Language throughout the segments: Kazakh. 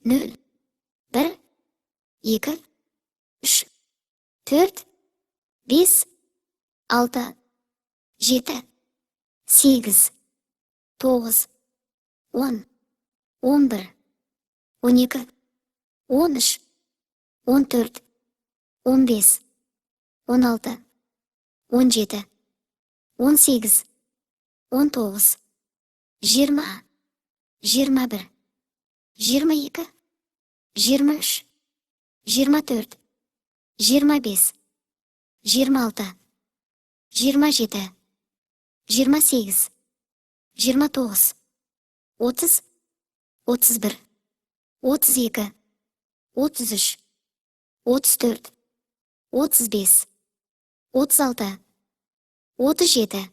0, 1, 2, 3, 4, 5, 6, 7, 8, 9, 10, 11, 12, 13, 14, 15, 16, 17, 18, 19, 20, 21, 22, 23, 24, 25, 26, 27, 28, 29, 30, 31, 32, 33, 34, 35, 36, 37, 38, 39, 40, 41, 42, 43, 44, 45, 46, 47, 48, 49,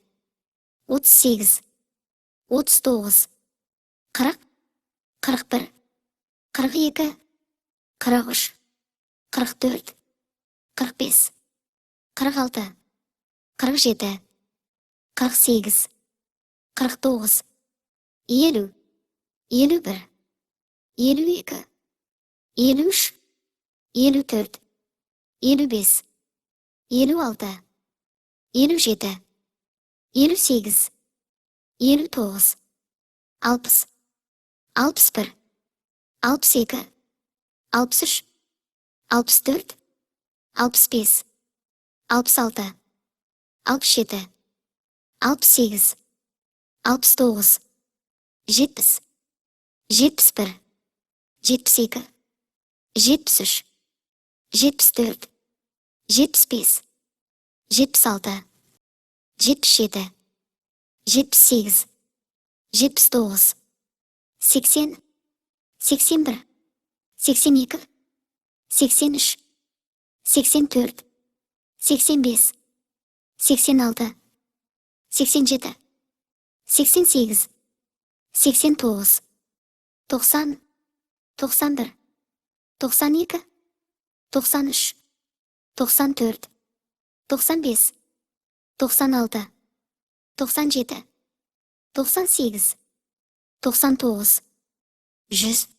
50, 51, 52, 53, 54, 55, 56, 57, 58, 59, 60, 61, 62, 63, 64, 65, 66, 67, 68, 69, 70, 71, 72, 73, 74, 75, 76, 77, 78, 79, 80, 81, 82, 83, 84, 85, 86, 87, 88, 89, 90, 91, 92, 93, 94, 95, 96, 97, 98, 99, 100.